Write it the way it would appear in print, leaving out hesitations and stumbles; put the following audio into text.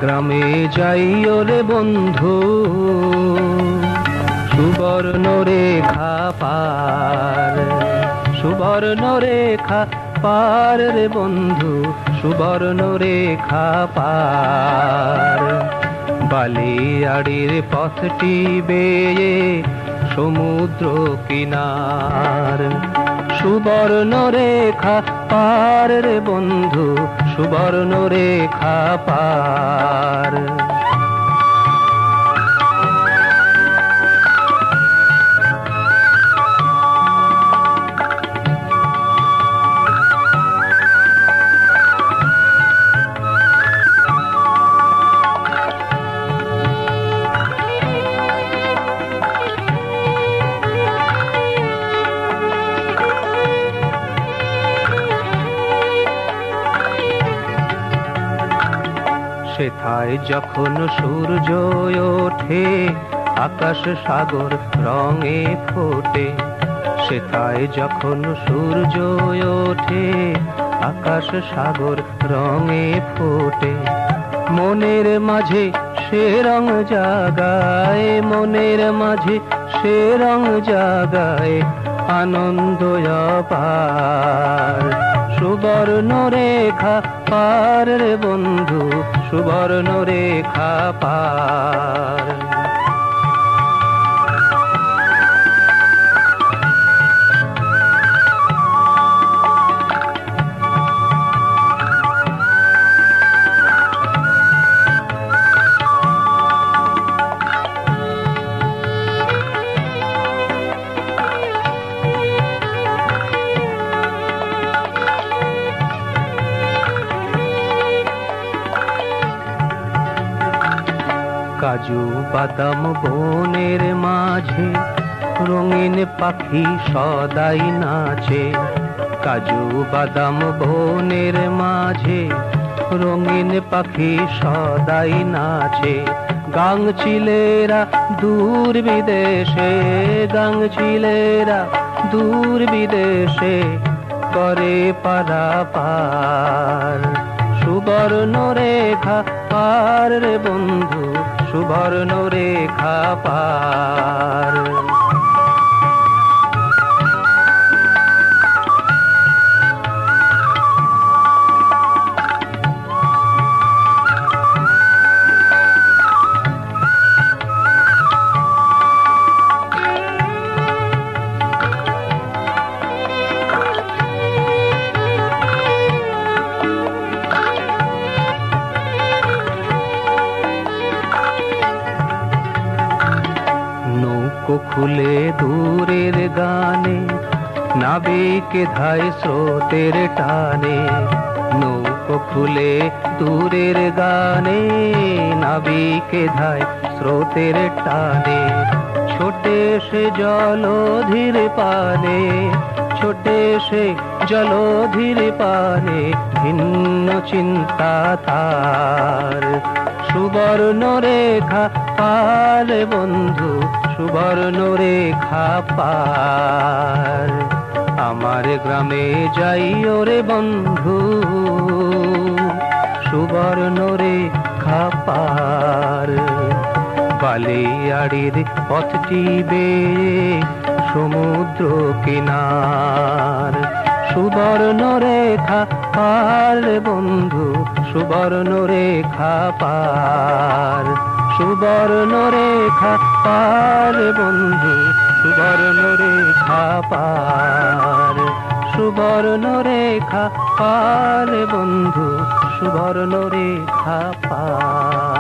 গ্রামে যাইও রে বন্ধু, সুবর্ণ রেখা পার, সুবর্ণ রেখা পার রে বন্ধু, সুবর্ণ রেখা পার। বালিয়াড়ির পথটি বেয়ে সমুদ্র কিনার, সুবর্ণ রেখা পার রে বন্ধু, সুবর্ণ রেখা পার। সেথায় যখন সূর্য ওঠে আকাশ সাগর রঙে ফোটে, সেথায় যখন সূর্য ওঠে আকাশ সাগর রঙে ফোটে। মনের মাঝে সে রং জাগায়, মনের মাঝে সে রং জাগায় আনন্দ অপার। সুবর্ণ রেখা পার রে বন্ধু, সুবর্ণ রেখা পার। কাজু বাদাম বনের মাঝে রঙিন পাখি সদাই নাচে, কাজু বাদাম বনের মাঝে রঙিন পাখি সদাই নাচে। গাংচিলেরা দূর বিদেশে, গাংচিলেরা দূর বিদেশে করে পারাপার। সুবর্ণ রেখা পার রে বন্ধু, সুবর্ণ রেখা পার। নৌকো খুলে দূরের গানে নাবিক ধায় স্রোতের টানে, নৌকো খুলে দূরের গানে নাবিক ধায় স্রোতের টানে। ছোটে সে জলধির পানে, ছোটে সে জলধির পানে ভিন্ন চিন্তা তার। সুবর্ণ রেখা পার বন্ধু, সুবর্ণ রেখা পার। আমার গ্রামে যাইও রে বন্ধু, সুবর্ণ রেখা পার। বালিয়াড়ির পথটি বেয়ে সমুদ্র কিনার, সুবর্ণ রেখা পার বন্ধু, সুবর্ণ রেখা পার। সুবর্ণ রেখা পার বন্ধু, সুবর্ণ রেখা পার। সুবর্ণ রেখা পার বন্ধু, সুবর্ণ রেখা পার।